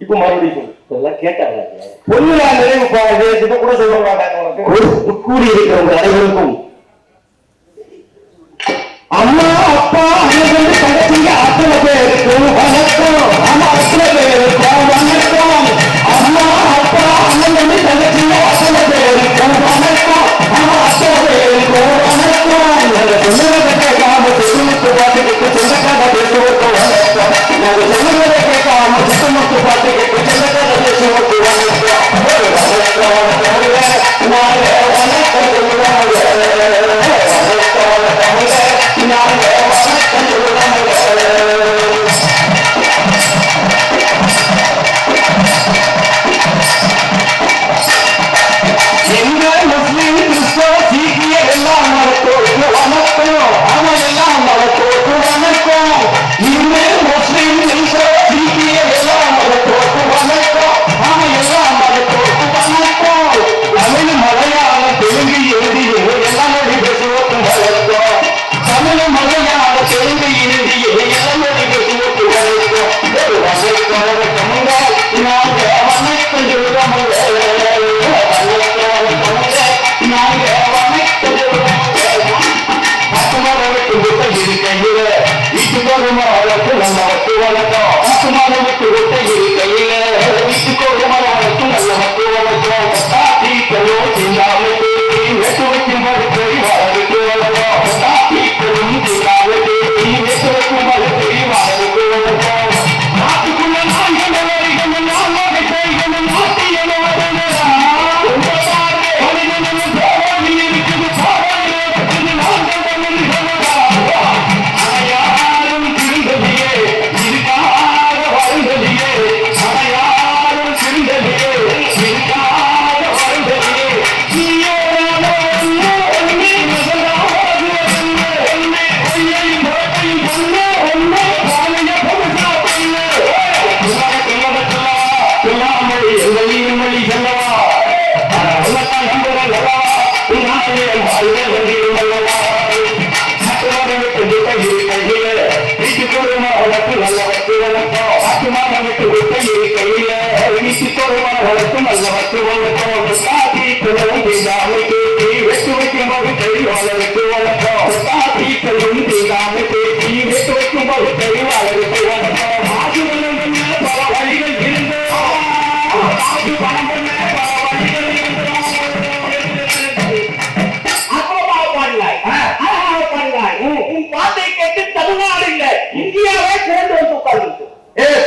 இப்ப மறுபடியும் இதெல்லாம் கேட்டாங்க. பொண்ணுல நினைவு கூட சொல்ல மாட்டாங்க. கூடி இருக்கிறவங்க அனைவருக்கும் அம்மா அப்பா அண்ணன் தங்கச்சிங்க அத்தனை பேருக்கும் வணக்கம். ஆமா, அத்தனை பேருக்கும் வணக்கம். அம்மா அப்பா அண்ணன் தங்கச்சிங்க அத்தனை பேருக்கும் வணக்கம். ஆமா, அத்தனை பேருக்கும் வணக்கம். சொல்லுவதை கேட்காம சுத்தமுத்து பாட்டு கேட்டு சொந்தக்கார பேசுவோம் வணக்கம். நாங்க சொல்லுவதை கேட்காம சுத்தமுத்து பாட்டு கேட்டு சொந்தக்கார பேசுவோம் வணக்கம். நாங்க வணக்கம் சொல்லுவாங்க.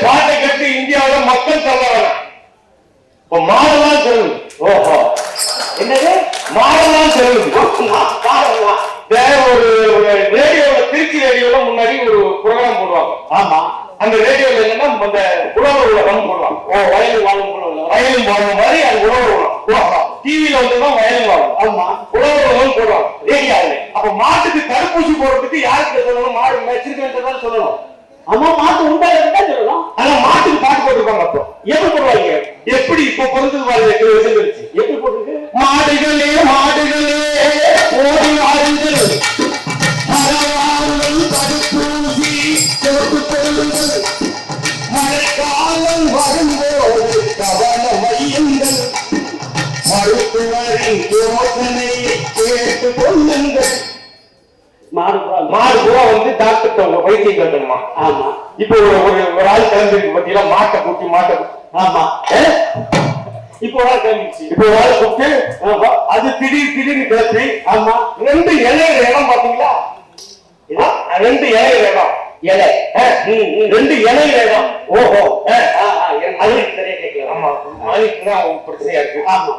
பாட்டை கேட்டு இந்தியாவில் மக்கள் சொல்ல வேணாம். மாடலாம் சொல்லுது. ஓஹோ, என்னது மாடலாம் சொல்லுது? ஒரு ரேடியோல, திருச்சி ரேடியோல முன்னாடி ஒரு ப்ரோக்ராம் போடுவாங்க. ஆமா, அந்த ரேடியோல என்னன்னா அந்த உழவர் உலகம் போடுவாங்க. வயலும் வாழும் வயலும் வாழும் மாதிரி அது உழவர் உலகம். டிவியில வந்துதான் வயலும் வாழும். ஆமா, உழவர் உலகம் போடுவாங்க ரேடியோல. அப்ப மாட்டுக்கு தடுப்பூசி போடுறதுக்கு யாருக்கு சொல்லணும்? மாடு மேய்ச்சிருக்கேன் சொல்லணும். ஆமா, மாட்டு உண்டாதான் சொல்லலாம். ஆனா மாட்டுக்கு பாட்டு போட்டுருப்பாங்க. அப்போ எப்படி போடுவாங்க? எப்படி இப்ப பொறுத்தது பாருங்க, எப்படி போட்டுருக்கு? மாடுகளே மாடுகளே ஓடி வாருங்கள், தடுப்பூசி மழைக்காலம் வரும்போது கவனம் வையுங்கள், மருத்துவரின் யோசனை கேட்டுக் கொள்ளுங்கள். மாடு பூரா வந்து டாக்டர் வைத்தியம் கேட்கணுமா? ஆமா. இப்போ ஒரு ஆள் கிளம்பிருக்கு பத்தியா, மாட்டை கூட்டி மாட்டை. ஆமா, இப்போ ஒரு ஆள் கிளம்பிச்சு. இப்போ ஒரு ஆள் கூப்பிட்டு அது திடீர்னு கிளப்பி. ஆமா, 2 இலையிற இடம் பாத்தீங்களா? 2 இலையிற இடம், இலை 2 இலையிற இடம். ஓஹோ, அது சரியா கேட்கல. ஆமா, அதுக்குன்னா பிரச்சனையா இருக்கு. ஆமா,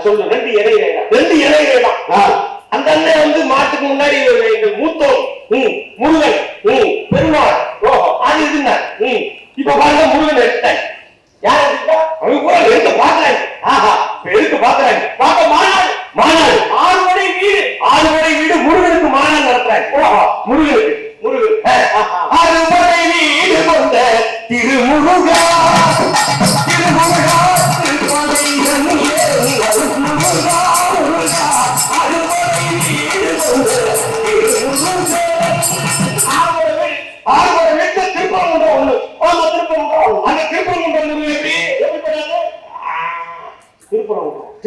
சொல்லு. 2 இலையிற இடம், 2 இலையிற இடம். அந்த அண்ணன் வந்து மாட்டுக்கு முன்னாடி எங்க மூத்தோர் முருகன் பெருமாள் அது இருந்தா. இப்ப பாருங்க, முருகன் எடுத்தாங்க. யார் எடுத்தா? அவங்க கூட எடுத்து பாக்குறாங்க. ஆஹா, எடுத்து பாக்குறாங்க. பார்க்க மாநாடு 6 மணி வீடு முருகனுக்கு மாநாடு நடத்துறாங்க. முருகன் 6 மணி வீடு கொண்ட திருமுருகா திருப்பம்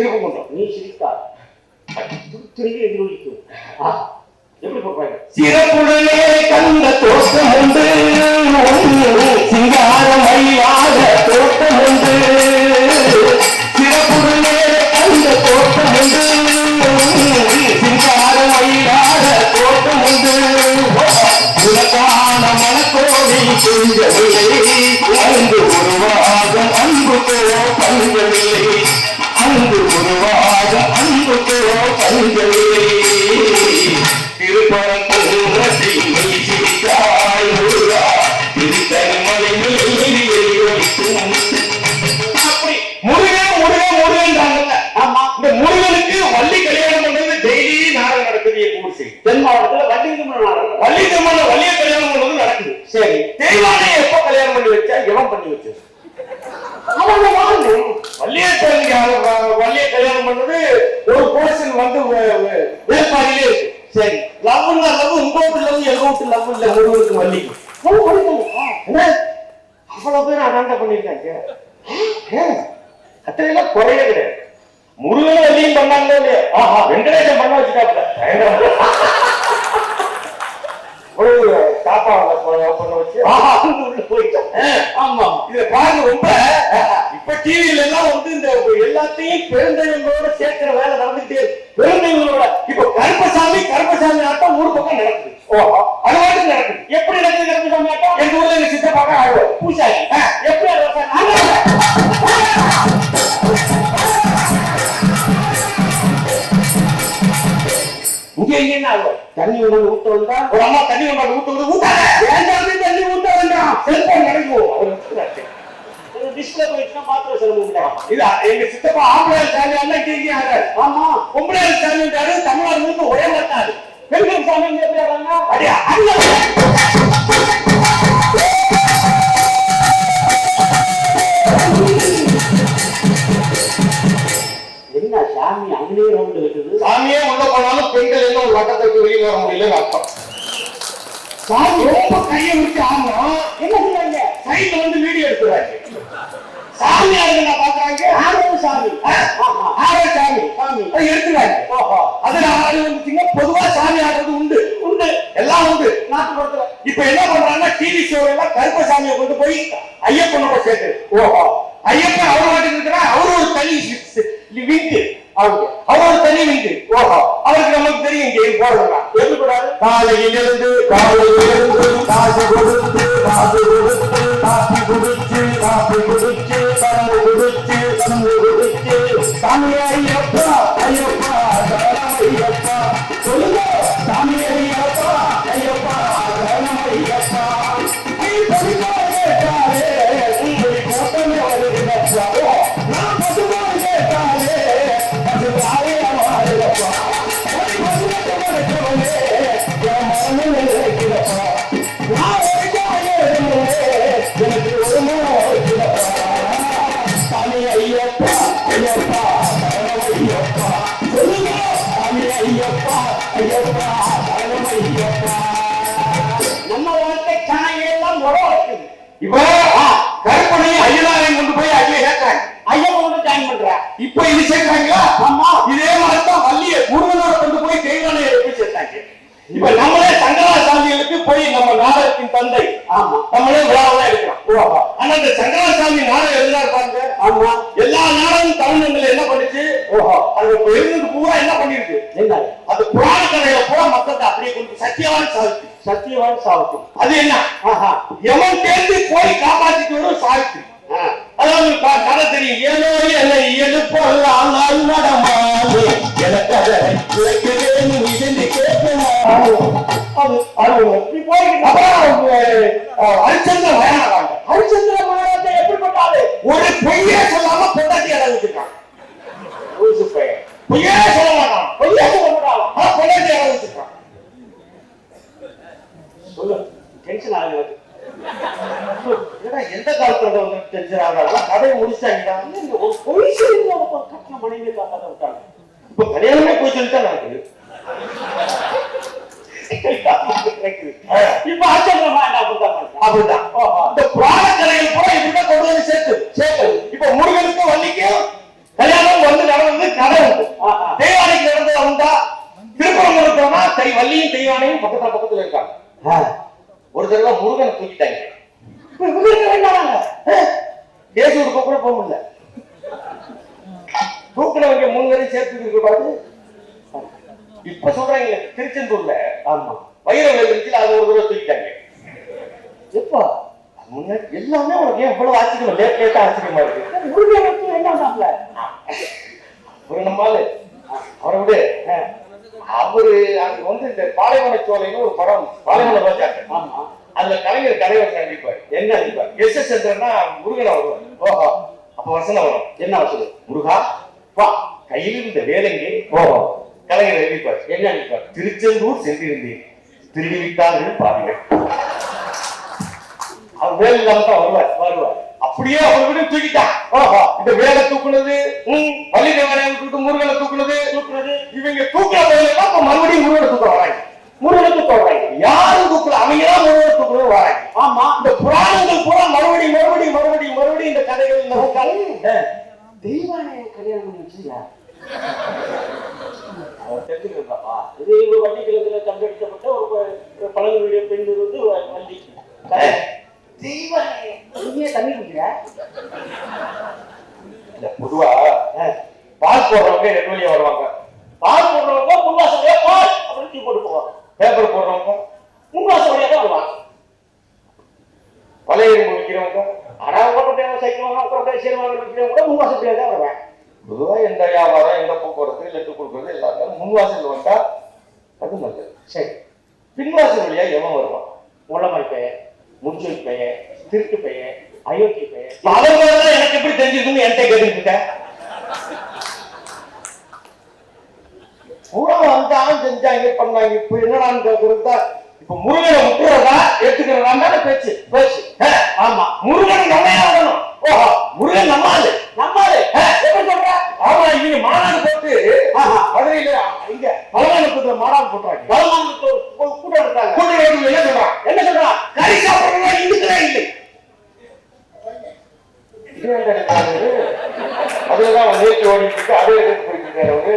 திருப்பங்குன்றம். நீ சிரித்தார் திரும்பி எதிரொலிக்கும். எப்படி போடுறாங்க? சிறப்புடனே கண்ட தோட்டம் உண்டு, சிங்காரம் மயிலாத தோட்டம் உண்டு. சிறப்புடனே கண்ட தோட்டம் உண்டு, சிங்காரம் மயிலாத தோட்டம் உண்டு. உனக்கான மனக்கோவில் கொஞ்சமில்லை, அங்கு உருவாக அன்புக்கோ பஞ்சமில்லை, அங்கு உருவாக அன்புக்கோ பஞ்சமில்லை. திருப்பரங்குன்றத்தில் நீ சிரித்தாய் முருகா, திருத்தணிமலை அப்படி முருகன் முருகன் முருகன்றாங்கல்ல. ஆமா, இந்த முருகனுக்கு வள்ளி கல்யாணம் பண்றது டெய்லி நாடகம் நடக்குது. எங்க ஊர் சரி தென் மாவட்டத்துல வள்ளி திருமண நாடகம், வள்ளிய கல்யாணம் பண்றது நடக்குது. சரி, தெய்வானை எப்ப கல்யாணம் பண்ணி வச்சா? எவன் பண்ணி வச்சது? வள்ளிய கல்யாணம் பண்ணது ஒரு போர்ஷன் வந்து வேட்பாடியிலே இருக்கு. சரி, லவ்னா லவ், உங்க வீட்டு லவ் எங்க வீட்டு லவ் இல்ல. முருகனுக்கு வள்ளிக்கு அவ்வளவு பேர் அதாண்ட பண்ணிருக்காங்க. அத்தனையெல்லாம் குறைய கிடையாது. முருகன் வள்ளியும் பண்ணாங்களோ இல்லையா? வெங்கடேசன் பண்ண வச்சுட்டாப்ல. பண்ண வச்சு போயிட்டேன். ஆமா, இதுல பாருங்க, ரொம்ப இப்ப டிவில எல்லாம் வந்து இந்த எல்லாத்தையும் பெருந்தெய்வங்களோட சேர்க்கிற வேலை நடந்துகிட்டே இருக்கு. பெருந்தெய்வங்களோட இப்ப கருப்பசாமி ஆட்டம் ஊர் பக்கம் நடக்குது. அது மாதிரி நடக்குது. எப்படி நடக்குது கருப்பசாமி ஆட்டம்? எங்க ஊர்ல எங்க சித்தப்பாக்க ஆடுவார் பூசாரி. எப்படி இங்க என்ன ஆகும்? தண்ணி ஒன்று ஊத்த வந்தா ஒரு அம்மா தண்ணி ஒன்று ஊத்த வந்து ஊத்தாங்க. தண்ணி ஊத்த வேண்டாம், செல்போன் கிடைக்கும். அவர் டிஸ்பிளே போயிடுச்சுன்னா மாத்திர செலவு. இது எங்க சித்தப்பா ஆம்பளை சாமி எல்லாம் கேட்க ஆகாது. ஆமா, பொம்பளை சாமி தமிழ்நாடு முழுக்க ஒரே மாட்டாரு. பெண்கள் சாமி எப்படி ஆறாங்க? அப்படியா? என்ன சாமி அங்கேயே ரவுண்ட் இருக்குது? சாமியே உள்ள போனாலும் பெண்கள் என்ன ஒரு வட்டத்துக்கு வெளியே வர முடியல அர்த்தம். சாமி ரொம்ப கையை விட்டு ஆகணும். என்ன செய்வாங்க? சைட்ல வந்து வீடியோ எடுத்துறாங்க. சாமி ஆடுங்க பாக்குறாங்க. சாமி எடுத்துறாங்க. அதுல ஆடு வந்துச்சுங்க. பொதுவா சாமி ஆடுறது உண்டு எல்லாம் உண்டு நாட்டுப்புறத்துல. இப்ப என்ன பண்றாங்கன்னா டிவி ஷோ எல்லாம் கருப்பசாமியை கொண்டு போய் ஐயப்பனோட சேர்த்து. ஐயப்பன் அவர் வாட்டுக்கு இருக்கிறா. அவரு ஒரு தனி விங்கு. அவர் ஒரு தனி விங்கு. அவருக்கு நமக்கு தெரியும் இங்க போறதுலாம் எப்படி கூடாது. காலையிலிருந்து காசு கொடுத்து காப்பி குடிச்சு கலந்து குடிச்சு சாமி ஐயப்பா ஐயப்பா ஐயப்பா சொல்லுங்க. சாமி ஐயப்பா ஐயப்பா ஐயப்பா கூட்டமே வருகிறப்பா. நான் பசுமாறு கேட்டாலே நம்ம வாழ்க்கை சாயெல்லாம் உறவு. இப்ப கற்பனை ஐயனாரையும் கொண்டு போய் ஐயா சேர்க்கிறாங்க. ஐயப்பன் வந்து ஜாயின் பண்ற. இப்ப இது சேர்க்கிறாங்களா? ஆமா, இதே மாதிரி தான் வள்ளிய முருகனோட கொண்டு போய் தெய்வானை போய் சேர்த்தாங்க. இப்ப நம்மளே சங்கராசாமிகளுக்கு போய் நம்ம நாடகத்தின் தந்தை. ஆமா, நம்மளே விழாவெல்லாம் எடுக்கிறோம். ஆனா இந்த சங்கராசாமி நாடகம் எழுதினா இருப்பாங்க. ஆமா, எல்லா நாடகம் தமிழ்ல என்ன பண்ணுச்சு? அது எழுதுறது பூரா என்ன பண்ணிருக்கு? என்ன அது புராண கதையில பூரா மக்கள் அப்படியே கொண்டு சத்தியவான் சாவித்து. அது என்ன? எவன் தேர்ந்து போய் காப்பாற்றிட்டு வரும் சாவித்து. அதாவது கதை தெரியும். ஏதோ என்னை எழுப்பலாம் நடமாறு எனக்கு அதை ஹரிச்சந்திர மகாராஜா எப்படிப்பட்டாரு? ஒரு பொய்யே சொல்லாம பொண்டாட்டி இடம் வச்சிருக்காங்க. பொய்யே சொல்ல மாட்டான். பொண்டாட்டி இடம் வச்சிருக்கான். சொல்லு, டென்ஷன் ஆகுது. எந்த காலத்துல டென்ஷன் ஆகாது? கதையை முடிச்சாங்க. ஒரு பொய் சொல்லி கட்டின மனைவி காப்பாற்ற விட்டாங்க. இப்ப கல்யாணமே போய் சொல்லிட்டு நடக்குது. இப்ப அப்படிதான் இந்த புராண கதைகள் கூட இப்படிதான் கொண்டு வந்து சேர்த்து. இப்ப முருகனுக்கு வள்ளிக்கும் கல்யாணம் வந்து நடந்தது வள்ளியும் தெய்வானையும் பக்கத்துல இருக்காங்க. ஒரு தடவை முருகனை தூக்கிட்டாங்க. கேசு கொடுக்க கூட போக முடியல. தூக்கினவங்க 3 பேரையும் சேர்த்து இருக்க பார்த்து இப்ப சொல்றாங்க திருச்செந்தூர்ல. ஆமா, வைர வேலைக்கு அது ஒரு தடவை தூக்கிட்டாங்க. எப்பா முன்னாடி எல்லாமே உனக்கு ஏன் இவ்வளவு ஆச்சரியம்? லேட்டா ஆச்சரியமா இருக்கு. முருகன் என்ன ஒரு நம்மாலு அவரை விட அவரு அங்க வந்து இந்த பாலைவன சோலைன்னு ஒரு படம், பாலைவன ரோஜாக்கள். ஆமா, அதுல கலைஞர் கதைவர் கண்டிப்பாரு. என்ன அடிப்பார்? எஸ் என்றா முருகன் வருவார். ஓஹோ, அப்ப வசனம் வரும். என்ன வசனம்? முருகா வா கையில் இந்த வேலைங்கே. ஓஹோ, கலைஞர் எழுதிப்பார். என்ன அடிப்பார்? திருச்செந்தூர் சென்றிருந்தேன், திருடி விட்டார்கள் பாருங்கள். அவர் வேலை இல்லாம தான் வருவார். அப்படியே அவர் விட தூக்கிட்டான். ஓஹோ, இந்த வேலை தூக்குனது, பள்ளி தேவனை விட்டு முருகனை தூக்குனது. இவங்க தூக்கின போதெல்லாம் இப்ப மறுபடியும் முருகனை தூக்க வராங்க. முருகனை தூக்க வராங்க. யாரும் தூக்கல, அவங்க தான் முருகனை தூக்குறது வராங்க. ஆமா, இந்த புராணங்கள் பூரா மறுபடியும் இந்த கதைகள் தெய்வானை கல்யாணம் பண்ணி வச்சுயா தெரிஞ்சுக்கிறப்பா. இது ஒரு வண்டி கிழக்குல கண்டெடுக்கப்பட்ட ஒரு பழங்குடிய பெண் வந்து வண்டி தெய்வானை தண்ணி குடிக்கிற. பொதுவா பால் போடுறவங்க 2 வழியா வருவாங்க. பால் போடுறவங்க முன்வாசல் வழியா பால் அப்படின்னு போட்டு போவாங்க. பேப்பர் போடுறவங்க முன்வாசல் வழியா தான் வருவாங்க. பழைய இரும்பு விற்கிறவங்க சைக்கிள் விற்கிறவங்க முன்வாசல் வழியா தான் வருவாங்க. பொதுவா எந்த வியாபாரம், எந்த போக்குவரத்து, லெட்டு கொடுக்கறது எல்லாரும் முன்வாசல் வந்தா அது நல்லது. சரி, பின்வாசல் வழியா எவன் வருவான்? உளமை பெயர், முடிச்சு பெயர், திருட்டு பெயர், அயோத்தி பெயர். அவர்களெல்லாம் எனக்கு எப்படி தெரிஞ்சிருக்குன்னு என்கிட்ட கேட்டுட்டு இருக்க. பூரா வந்தான் செஞ்சாங்க பண்ணாங்க. இப்ப என்னடான்னு கேட்கறதா? இப்ப முருகனை முட்டுறதா எடுத்துக்கிறதா பேச்சு. ஆமா, முருகன் நம்ம ஆகணும். ஓஹோ, முருகன் நம்மாது எப்படி சொல்ற? ஆமா, இவங்க மாநாடு போட்டு மதுரையில இங்க பலமானத்துல மாநாடு போட்டாங்க. பலமானத்துல கூட்டம் எடுத்தாங்க. கூட்டம் எடுத்து என்ன சொல்றான்? கறி சாப்பிடுறவங்க இந்துக்களே இல்லை. அதுலதான் நேற்று ஓடிட்டு இருக்கு. அதே எடுத்து போயிருக்காரு அவரு.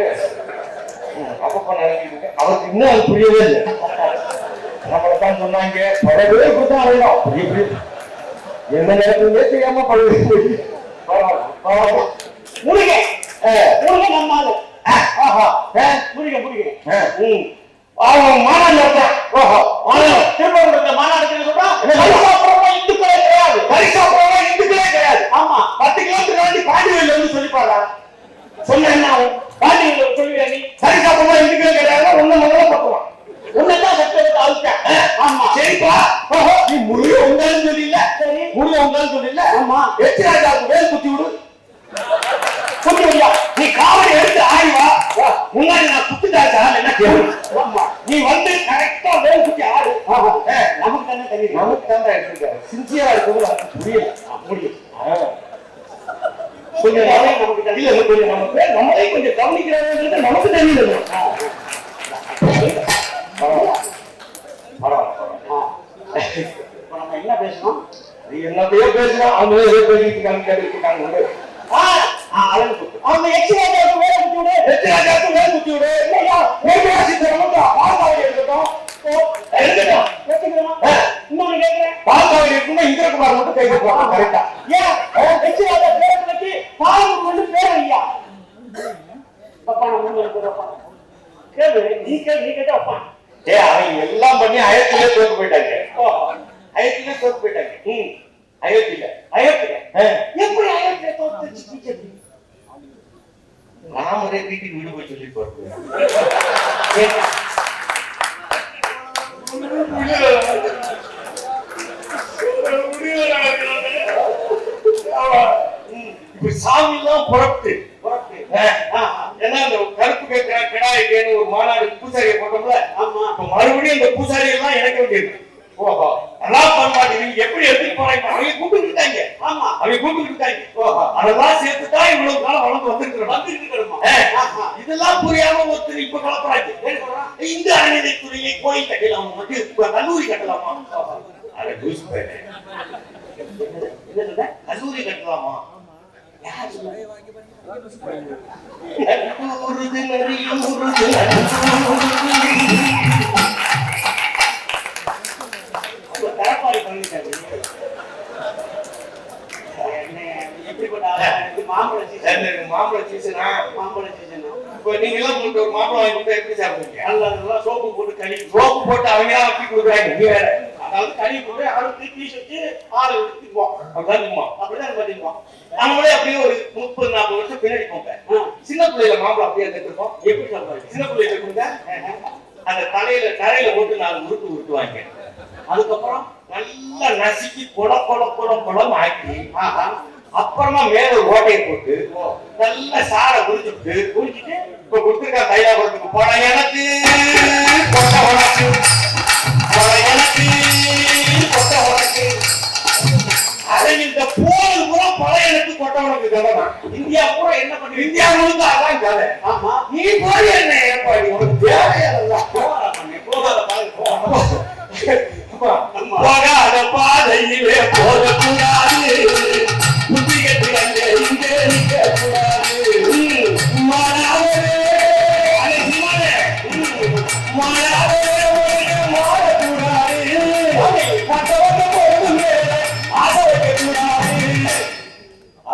அப்பப்ப நினைக்கிட்டு அவருக்கு இன்னும் அது புரியவே இல்லை. நம்மளைத்தான் சொன்னாங்க பல பேர் கொடுத்தா அழையலாம். புரிய எந்த நேரத்துலயே தெரியாம பழகு முருகன் நம்மால மாநாடு நடத்தான். ஓஹோ, திருப்பூர் மாநாடு சொல்றான் இந்துக்களே கிடையாது, கறி சாப்பிடுறவங்க இந்துக்களே கிடையாது. ஆமா, 10 கிலோமீட்டர் பாண்டிவேல வந்து சொல்லிப்பாடா. சொன்ன என்ன ஆகும்? பாண்டிவேல சொல்லுவீங்க நீ கறி சாப்பிடுறவங்க இந்துக்களே கிடையாது. ஒண்ணு முதல்ல பார்க்கலாம். ஒன்னதான் சட்டத்தை அழுத்தேன். ஆமா, சரிப்பா. ஓஹோ, நீ முருகன் உண்டாலும் சொல்லிஇல்ல. சரி, முருகன் உண்டாலும் சொல்லிஇல்ல. ஆமா, எச்சிராஜாவுக்கு வேல் குத்தி விடு. குத்தி விடியா? நீ காவடி எடுத்து ஆய்வா. முன்னாடி நான் குத்துட்டாச்சா என்ன கேள்வி? நீ வந்து கரெக்டா வேல் குத்தி ஆடு. நமக்கு தானே தெரியும். நமக்கு தான் எடுத்துருக்காரு. சின்சியரா இருக்கிறது நமக்கு புரியல. முடியும் கொஞ்சம் நமக்கு தெரியல. கொஞ்சம் நமக்கு நம்மளே கொஞ்சம் கவனிக்கிறாங்க. நமக்கு தெரியல. நம்ம என்ன பேசணும்? என்னத்தையோ பேசணும். அவங்க ஏதோ பேசிட்டு இருக்காங்க. அவங்க எக்ஸ்ராஜாவுக்கு வேலை குத்தி விடு. எக்ஸ்ராஜாவுக்கு வேலை குத்தி விடு. இல்லையா பால்காவடி எடுக்கட்டும். இன்னொன்னு கேட்கிறேன், பால்காவடி எடுக்கணும். இந்திரகுமார் மட்டும் கை கொடுப்பாங்க. கரெக்டா? ஏன் எக்ஸ்ராஜா பேருக்கு பால் வந்து பேர் ஐயா அப்பா நம்ம கேளு. நீ கேட்டா அப்பா அவங்க எல்லாம் பண்ணி அயோத்தியிலே தோத்து போயிட்டாங்க. அயோத்தியிலே தோத்து போயிட்டாங்க. அயோத்தியில எப்படி அயோத்தியில தோத்து? ராமரே வீட்டுக்கு வீடு போய் சொல்லி போறது. இப்படி சாமி எல்லாம் புறப்பட்டு ஏன்னா அந்த கருப்பு கிடாய்க்கு ஒரு மாநாடு பூசாரியை போட்டோம்ல. ஆமா, இப்ப மறுபடியும் இந்த பூசாரி எல்லாம் இணைக்க வேண்டியிருக்கு. ஓஹோ, அதெல்லாம் பண்ணாங்க. நீங்க எப்படி எடுத்துட்டு போறாங்க? அவங்க கூப்பிட்டுட்டாங்க. ஆமா, அவங்க கூப்பிட்டுட்டாங்க. ஓஹோ, அதெல்லாம் சேர்த்துதான் இவ்வளவு காலம் வளர்ந்து வந்துருக்கணுமா? இதெல்லாம் புரியாம ஒருத்தர் இப்ப கலப்பறாங்க. இந்த அறநிலைத்துறையை கோயில் கட்டலாமா, கல்லூரி கட்டலாமா? கல்லூரி கட்டலாமா? யார் எல்லாம் கொண்டு ஒரு மாப்பிள வாங்கி கொடுத்தா எப்படி சாப்பிடுவீங்க? நல்லா சோப்பு போட்டு கழுவி சோப்பு போட்டு அவங்க ஆக்கி கொடுக்குறாங்க. நீ வேற அதாவது கழுவி போட்டு ஆளுக்கு பீஸ் வச்சு ஆளு எடுத்துக்குவோம். அப்படிதான் பாத்தீங்களா? நம்மளே அப்படியே ஒரு 30-40 வருஷம் பின்னாடி போங்க. சின்ன பிள்ளைல மாப்பிள அப்படியே கத்துருப்போம். எப்படி சொல்றாங்க? சின்ன பிள்ளைல இருக்குங்க அந்த தரையில போட்டு 4 உருட்டுவாங்க. அதுக்கப்புறம் நல்லா நசுக்கி குளம் ஆக்கி அப்புறமா மேல ஒரு ஓட்டையை போட்டு நல்ல சாரை குடிச்சுட்டு இப்ப கொடுத்துருக்கா தைலாபுரத்துக்கு போன எனக்கு கொட்ட உனக்கு எனக்கு கொட்ட உனக்கு அதை இந்த போது கூட பழைய எனக்கு கொட்ட உனக்கு கதை தான். இந்தியா பூரா என்ன பண்ணி இந்தியா முழுக்க அதான் கதை. ஆமா நீ போய் என்ன ஏற்பாடு உனக்கு தேவையெல்லாம் போகாத பாதையிலே போகக்கூடாது. புத்திகத்தில் அங்கே இங்கே நிற்க கூடாது.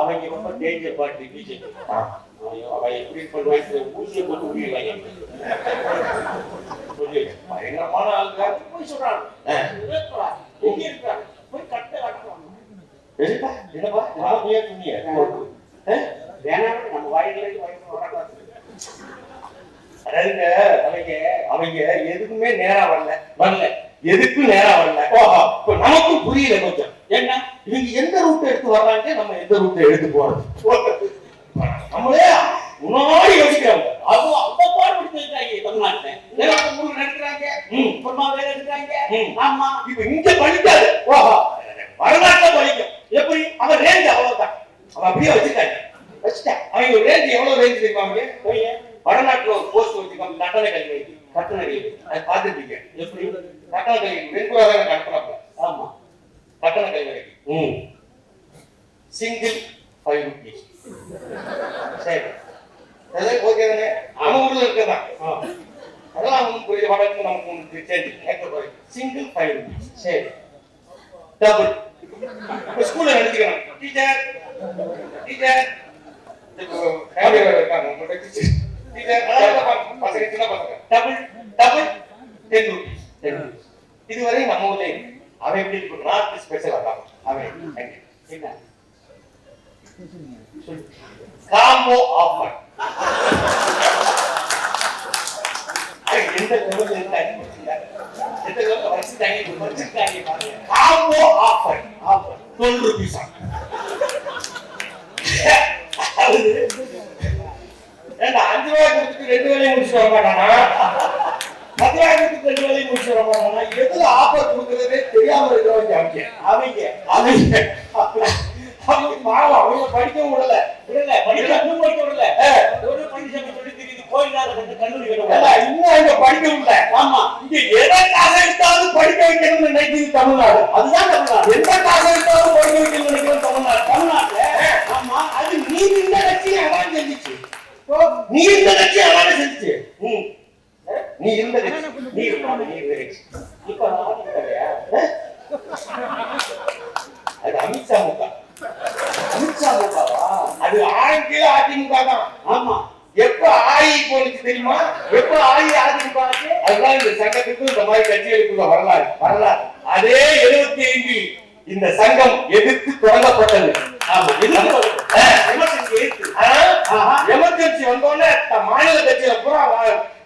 அவங்க ரொம்ப டேஞ்சர் பார்ட்டி பிஜேபி. அவன் எப்படி பண்ணுவாங்க? ஊசியை போட்டு உயிரிவாங்க. பயங்கரமான ஆளுங்க போய் சொல்றாங்க. எங்க இருக்காங்க? போய் கட்ட காட்டுவாங்க. என்னப்பா நான் துணிய வேணாம் நம்ம வாயில வரக்கூடாது. அதாவது அவங்க எதுக்குமே நேரா வரல எதுக்கும் நேரா வரல. இப்ப நமக்கும் புரியல கொஞ்சம். என்ன இவங்க எந்த ரூட் எடுத்து வர்றாங்க, நம்ம எந்த ரூட் எடுத்து போறது நம்மளே முன்னாடி யோசிக்கிறாங்க. அதுவும் அந்த பாடுபடுத்திருக்காங்க தமிழ்நாட்டுல. ஊர்ல நடக்கிறாங்க, வேலை எடுக்கிறாங்க. ஆமா இப்ப இங்க படிக்காது, வரலாற்ற படிக்கும். எப்படி அவன் ரேஞ்ச் அவ்வளவுதான், அவன் அப்படியே வச்சுட்டாங்க. அவங்க ரேஞ்ச் எவ்வளவு ரேஞ்ச் தெரியுமா? வடநாட்டுல ஒரு போஸ்ட் வச்சிருக்காங்க, கட்டண கல்வி. அதை பார்த்துருப்பீங்க. எப்படி கட்டண கல்வி 2 ரூபா தானே கட்டணம். ஆமா கட்டண கல்வி சிங்கிள் 5 rupees. சரி அதெல்லாம் ஓகே தானே? நம்ம ஊர்ல இருக்கதான் அதெல்லாம் அவங்க புரிய வடக்கு நமக்கு சேர்ந்து சிங்கிள் 5 rupees. சரி டபுள் ஸ்கூல்ல நடத்திக்கலாம். டீச்சர் இருக்காங்க டீச்சர் பசங்க சின்ன பசங்க டபுள் 10 rupees. இதுவரை நம்ம ஊர்ல அவன் எப்படி இருக்கு? நார்த் ஸ்பெஷல் அதான் அவன் என்ன காம்போ ஆஃபர். எந்த லெவல்ல இருக்காங்க எந்த லெவல்ல வச்சிருக்காங்க காம்போ ஆஃபர் 12 rupees. ஏண்டா 5 ரூபாய் கொடுத்துட்டு 2 வேலையை முடிச்சுட்டு வர மாட்டானா? 10 ரூபாய் கொடுத்துட்டு 2 வேலையை முடிச்சுட்டு வர மாட்டானா? எதுல ஆஃபர் கொடுக்கறதே தெரியாம இருக்கிறவங்க அவங்க பாவம். அவங்க படிக்கவும் விடல ஒரு பண்டிகை சொல்லி தெரியுது. கோயிலாத கல்லூரி இன்னும் அங்க படிக்க விடல. ஆமா இங்க எதை காசை எடுத்தாலும் படிக்க வைக்கணும்னு நினைக்கிறது தமிழ்நாடு. அதுதான் தமிழ்நாடு. எந்த காசை எடுத்தாலும் படிக்க வைக்கணும்னு நினைக்கிறது தமிழ்நாட்டுல. ஆமா அது நீ இந்த கட்சியை அதான் செஞ்சிச்சு. நீ இந்த கட்சியை அதான் செஞ்சிச்சு. நீ இருந்த கட்சி இப்ப அது அமித்ஷா முகா. அது ஆரம்பிக்கல அதிமுக தான். ஆமா எப்ப ஆயி போனுச்சு தெரியுமா? எப்ப ஆயி அதிமுக? அதுதான் இந்த சங்கத்துக்கும் இந்த மாதிரி கட்சிகளுக்குள்ள வரலாறு. அதே 75 இந்த சங்கம் எதிர்த்து தொடங்கப்பட்டது. ஆமா எமர்ஜென்சி வந்தோடனே மாநில கட்சியில பூரா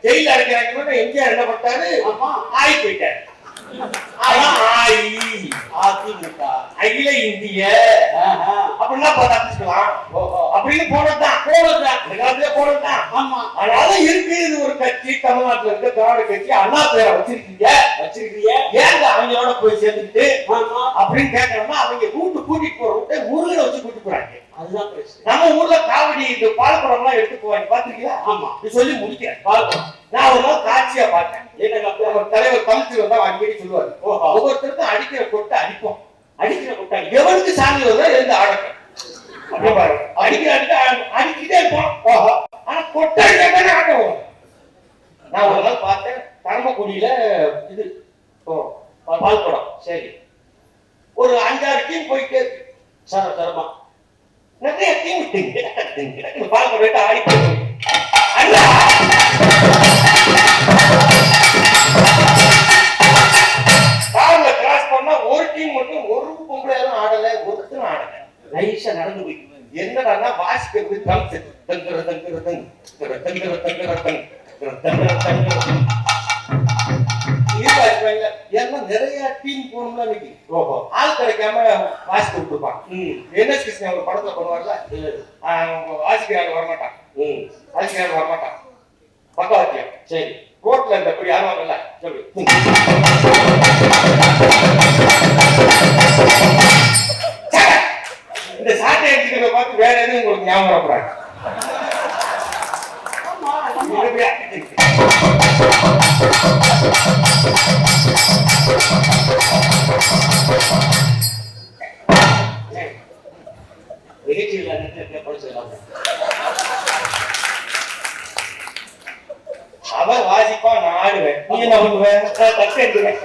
ஜெயில அடைக்கிறாங்க. எம்ஜிஆர் என்ன பண்ணாரு? ஆயி போயிட்டாரு. அகில இந்திய அப்படின்னா அப்படின்னு போனதுதான். ஆமா அதனால இருக்கு. இது ஒரு கட்சி, தமிழ்நாட்டுல இருக்க திராவிட கட்சி. அண்ணா பேரை வச்சிருக்கீங்க ஏங்க அவங்களோட போய் சேர்ந்துட்டு அப்படின்னு கேட்கணும்னா அவங்க கூட்டிட்டு போற ரூட்டை முருகனை வச்சு கூட்டிட்டு போறாங்க. அதுதான் பிரச்சனை. நம்ம ஊர்ல காவடி இந்த பால்குடம் எல்லாம் எடுத்து போவாங்க, பாத்துருக்கீங்களா? ஆமா சொல்லி முடிக்கிறேன். பால்குடம் நான் ஒரு நாள் காட்சியா பார்த்தேன். என்ன தலைவர் தமிழ்ச்சி வந்தா அடிக்கடி சொல்லுவாரு, ஒவ்வொருத்தருக்கும் அடிக்கிற கொட்டை அடிப்போம். எவனுக்கு சாமி வருதோ இருந்து ஆடட்டும் அப்படி பாரு. அடிக்கிட்டே இருப்போம். ஆனா கொட்டை ஆட்ட வரும். நான் ஒரு நாள் பார்த்தேன் தரமக்குடியில இது பால்குடம். சரி ஒரு 5-6 டீம் போயிட்டு தரமா நிறைய டீம் பால்குடம் ஆடி நிறைய டீம் போகணும்ல இன்னைக்கு. ஆள் கிடைக்காம வாசிக்க விட்டுருப்பான். என்எஸ் கிருஷ்ணன் ஒரு படத்துல பண்ணுவார்ல, வாசிக்கிறாங்க வரமாட்டான், வாசிக்கிறாங்க வரமாட்டான், பக்கவாத்தியம். சரி, ரோட்ல இந்த இப்படி ஆடுவாங்கல்ல, சொல்லு. இந்த சாட்டை எடுத்துக்கிறத பார்த்து வேற எதுவும் உங்களுக்கு ஞாபகம் வரக்கூடாது. அவன் வாசிப்பான், நான் ஆடுவேன். நீ என்ன பண்ணுவேன்? தட்டு எடுத்துவேன்.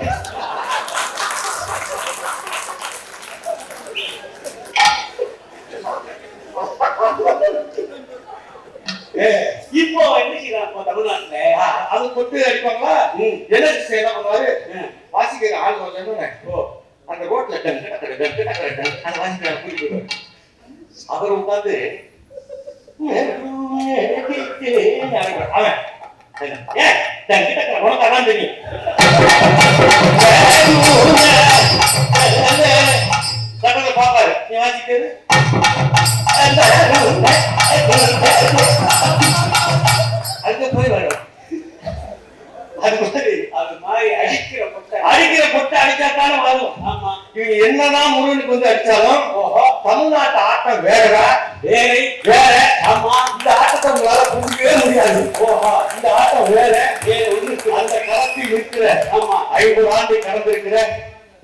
இப்போ என்ன செய்யறாங்க தமிழ்நாட்டுல? அது கொட்டு அடிப்பாங்களா? என்ன என்ன பண்ணுவாரு? வாசிக்கிற ஆள் கொஞ்சம் அந்த ரோட்ல அவர் உட்காந்து அவன் உனக்கு தெரியும். சட்டத்தை பாப்பாரு, நீ வாசிக்கிறது அதுக்கு போய் வரும். அது மாதிரி அடிக்கிற பொட்டை அடிச்சாத்தானே வரும். ஆமா, இவங்க என்னதான் முருகனுக்கு வந்து அடிச்சாலும் தமிழ்நாட்டு ஆட்டம் வேறடா, வேலை வேற. ஆமா, இந்த ஆட்டத்தை உங்களால புரியவே முடியாது. இந்த ஆட்டம் வேற, அந்த களத்தில் இருக்கிற 50 ஆண்டு கடந்திருக்கிற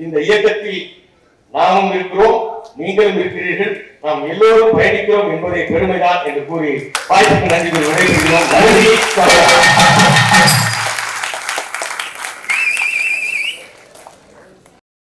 இந்த இயக்கத்தில் நாமும் இருக்கிறோம், நீங்களும் இருக்கிறீர்கள், நாம் எல்லோரும் பயணிக்கிறோம் என்பதை பெருமைதான் என்று கூறி வாய்ப்புக்கு நன்றி விடைபெறுகிறோம். நன்றி.